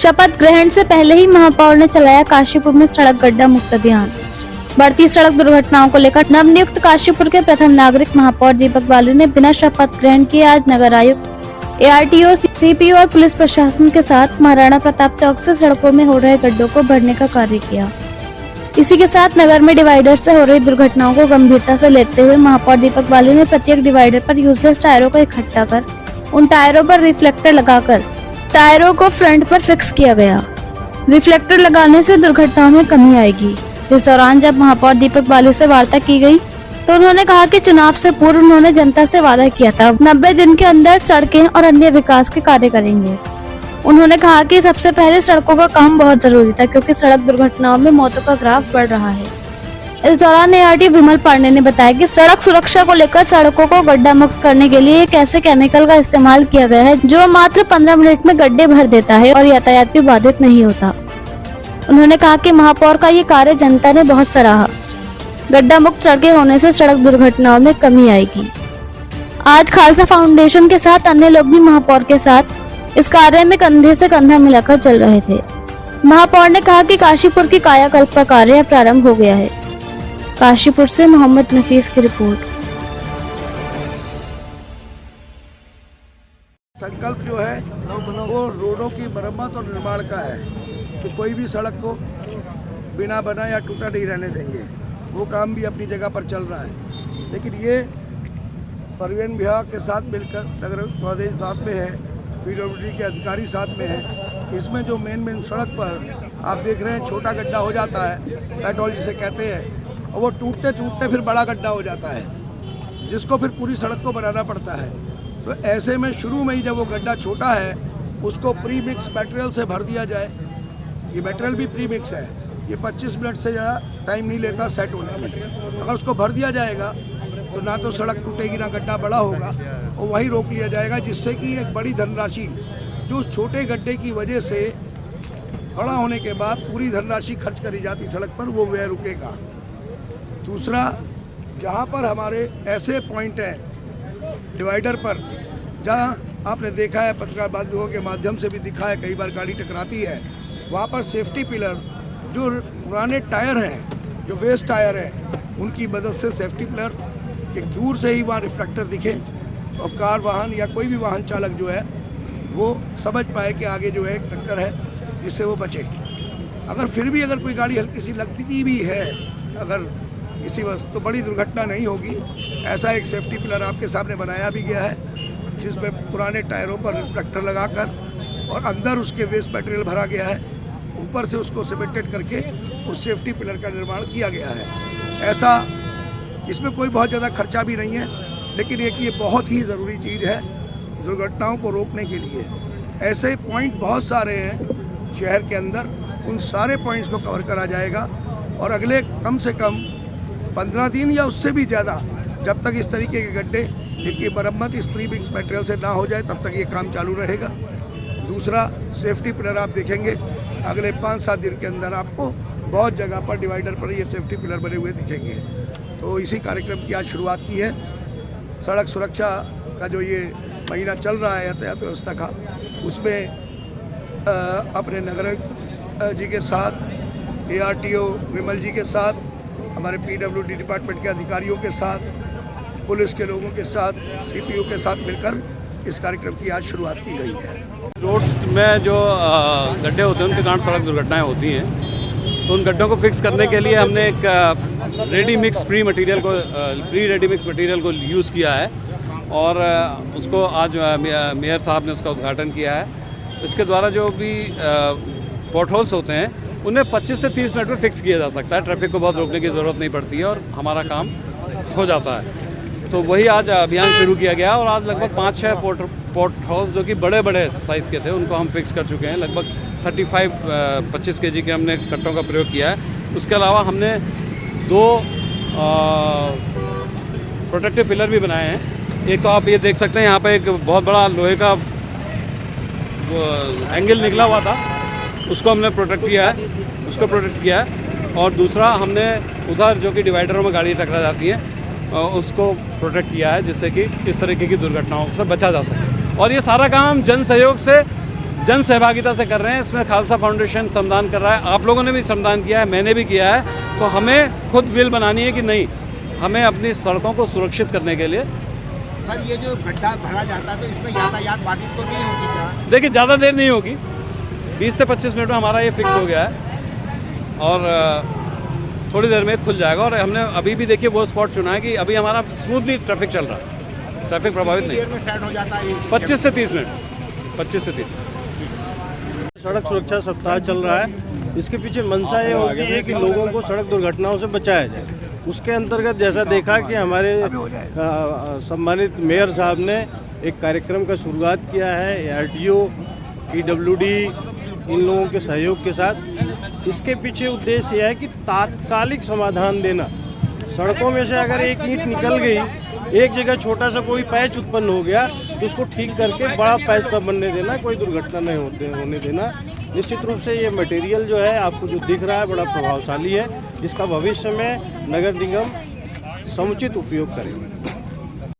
शपथ ग्रहण से पहले ही महापौर ने चलाया काशीपुर में सड़क गड्ढा मुक्त अभियान। बढ़ती सड़क दुर्घटनाओं को लेकर नवनियुक्त काशीपुर के प्रथम नागरिक महापौर दीपक बाली ने बिना शपथ ग्रहण किए आज नगर आयुक्त, ARTO, CPO और पुलिस प्रशासन के साथ महाराणा प्रताप चौक से सड़कों में हो रहे गड्ढों को भरने का कार्य किया। इसी के साथ नगर में डिवाइडर से हो रही दुर्घटनाओं को गंभीरता से लेते हुए महापौर दीपक बाली ने प्रत्येक डिवाइडर पर यूजलेस टायरों को इकट्ठा कर उन टायरों पर रिफ्लेक्टर लगाकर टायरों को फ्रंट पर फिक्स किया गया। रिफ्लेक्टर लगाने से दुर्घटनाओं में कमी आएगी। इस दौरान जब महापौर दीपक बाली से वार्ता की गई तो उन्होंने कहा कि चुनाव से पूर्व उन्होंने जनता से वादा किया था 90 दिन के अंदर सड़कें और अन्य विकास के कार्य करेंगे। उन्होंने कहा कि सबसे पहले सड़कों का काम बहुत जरूरी था क्योंकि सड़क दुर्घटनाओं में मौतों का ग्राफ बढ़ रहा है। इस दौरान ARTO विमल पांडे ने बताया कि सड़क सुरक्षा को लेकर सड़कों को गड्ढा मुक्त करने के लिए एक ऐसे केमिकल का इस्तेमाल किया गया है जो मात्र 15 मिनट में गड्ढे भर देता है और यातायात भी बाधित नहीं होता। उन्होंने कहा कि महापौर का ये कार्य जनता ने बहुत सराहा। गड्ढा मुक्त सड़कें होने से सड़क दुर्घटनाओं में कमी आएगी। आज खालसा फाउंडेशन के साथ अन्य लोग भी महापौर के साथ इस कार्य में कंधे से कंधा मिलाकर चल रहे थे। महापौर ने कहा कि काशीपुर की कायाकल्प का कार्य प्रारंभ हो गया है। काशीपुर से मोहम्मद नफीस की रिपोर्ट। संकल्प जो है वो रोडों की मरम्मत और निर्माण का है कि कोई भी सड़क को बिना बना या टूटा नहीं रहने देंगे। वो काम भी अपनी जगह पर चल रहा है, लेकिन ये परिवहन विभाग के साथ मिलकर नगर प्रदेश साथ में है, PWD के अधिकारी साथ में है। इसमें जो मेन सड़क पर आप देख रहे हैं छोटा गड्ढा हो जाता है, पेट्रोल जिसे कहते हैं, और वो टूटते टूटते फिर बड़ा गड्ढा हो जाता है जिसको फिर पूरी सड़क को बनाना पड़ता है। तो ऐसे में शुरू में ही जब वो गड्ढा छोटा है उसको प्री मिक्स मटेरियल से भर दिया जाए। ये मटेरियल भी प्री मिक्स है, ये 25 मिनट से ज़्यादा टाइम नहीं लेता सेट होने में। अगर उसको भर दिया जाएगा तो ना तो सड़क टूटेगी ना गड्ढा बड़ा होगा, और वहीं रोक लिया जाएगा, जिससे कि एक बड़ी धनराशि जो उस छोटे गड्ढे की वजह से बड़ा होने के बाद पूरी धनराशि खर्च करी जाती सड़क पर, वो व्यय रुकेगा। दूसरा, जहाँ पर हमारे ऐसे पॉइंट हैं डिवाइडर पर जहाँ आपने देखा है, पत्रकार बांधवों के माध्यम से भी दिखा है, कई बार गाड़ी टकराती है, वहाँ पर सेफ्टी पिलर जो पुराने टायर हैं, जो वेस्ट टायर हैं, उनकी मदद से सेफ्टी पिलर के दूर से ही वहाँ रिफ्लेक्टर दिखे और कार वाहन या कोई भी वाहन चालक जो है वो समझ पाए कि आगे जो है एक टक्कर है, जिससे वो बचे। अगर फिर भी अगर कोई गाड़ी हल्की सी लगती भी है, अगर किसी वक्त, तो बड़ी दुर्घटना नहीं होगी। ऐसा एक सेफ्टी पिलर आपके सामने बनाया भी गया है जिसमें पुराने टायरों पर रिफ्लेक्टर लगाकर और अंदर उसके वेस्ट मटेरियल भरा गया है, ऊपर से उसको सीमेंटेड करके उस सेफ्टी पिलर का निर्माण किया गया है। ऐसा इसमें कोई बहुत ज़्यादा खर्चा भी नहीं है, लेकिन एक ये बहुत ही ज़रूरी चीज़ है दुर्घटनाओं को रोकने के लिए। ऐसे पॉइंट बहुत सारे हैं शहर के अंदर, उन सारे पॉइंट्स को कवर करा जाएगा और अगले कम से कम 15 दिन या उससे भी ज़्यादा, जब तक इस तरीके के गड्ढे जिनकी मरम्मत इस प्री मिक्स मटेरियल से ना हो जाए, तब तक ये काम चालू रहेगा। दूसरा, सेफ्टी पिलर आप देखेंगे अगले 5-7 दिन के अंदर आपको बहुत जगह पर डिवाइडर पर ये सेफ्टी पिलर बने हुए दिखेंगे। तो इसी कार्यक्रम की आज शुरुआत की है। सड़क सुरक्षा का जो ये महीना चल रहा है यातायात व्यवस्था का, उसमें अपने नगर जी के साथ, ARTO विमल जी के साथ, हमारे PWD डिपार्टमेंट के अधिकारियों के साथ, पुलिस के लोगों के साथ, CPO के साथ मिलकर इस कार्यक्रम की आज शुरुआत की गई है। रोड में जो गड्ढे होते हैं उनके कारण सड़क दुर्घटनाएं होती हैं, तो उन गड्ढों को फिक्स करने के लिए हमने एक रेडी मिक्स मटेरियल को यूज़ किया है और उसको आज मेयर साहब ने उसका उद्घाटन किया है। इसके द्वारा जो भी पॉट होल्स होते हैं उन्हें 25 से 30 मिनट में फिक्स किया जा सकता है। ट्रैफिक को बहुत रोकने की ज़रूरत नहीं पड़ती है और हमारा काम हो जाता है। तो वही आज अभियान शुरू किया गया और आज लगभग 5-6 पॉट होल्स जो कि बड़े बड़े साइज़ के थे उनको हम फिक्स कर चुके हैं। लगभग 25 kg के हमने कट्टों का प्रयोग किया है। उसके अलावा हमने 2 प्रोटेक्टिव पिलर भी बनाए हैं। एक तो आप ये देख सकते हैं, यहाँ पे एक बहुत बड़ा लोहे का एंगल निकला हुआ था, उसको हमने प्रोटेक्ट किया है। और दूसरा हमने उधर जो कि डिवाइडरों में गाड़ी टकरा जाती है उसको प्रोटेक्ट किया है, जिससे कि इस तरीके की दुर्घटनाओं से बचा जा सके। और ये सारा काम जन सहयोग से जन सहभागिता से कर रहे हैं। इसमें खालसा फाउंडेशन श्रमदान कर रहा है, आप लोगों ने भी श्रमदान किया है, मैंने भी किया है। तो हमें खुद विल बनानी है कि नहीं, हमें अपनी सड़कों को सुरक्षित करने के लिए। सर ये जो गड्ढा भरा जाता है तो इसमें यातायात बाधित तो नहीं होगी क्या? देखिए ज़्यादा देर नहीं होगी, 20 से 25 मिनट में हमारा ये फिक्स हो गया है और थोड़ी देर में खुल जाएगा। और हमने अभी भी देखिए वो स्पॉट चुना है कि अभी हमारा स्मूथली ट्रैफिक चल रहा है, ट्रैफिक प्रभावित नहीं। देर में सेट हो जाता है? 25 से 30 मिनट, 25 से 30। सड़क सुरक्षा सप्ताह चल रहा है। इसके पीछे मंशा ये होती है कि लोगों को सड़क दुर्घटनाओं से बचाया जाए। उसके अंतर्गत जैसा देखा कि हमारे सम्मानित मेयर साहब ने एक कार्यक्रम का शुरुआत किया है आरटीओ, PWD इन लोगों के सहयोग के साथ। इसके पीछे उद्देश्य यह है कि तात्कालिक समाधान देना। सड़कों में से अगर एक ईंट निकल गई, एक जगह छोटा सा कोई पैच उत्पन्न हो गया तो उसको ठीक करके बड़ा पैच न बनने देना, कोई दुर्घटना नहीं होने देना। निश्चित रूप से ये मटेरियल जो है आपको जो दिख रहा है बड़ा प्रभावशाली है। इसका भविष्य में नगर निगम समुचित उपयोग करेगा।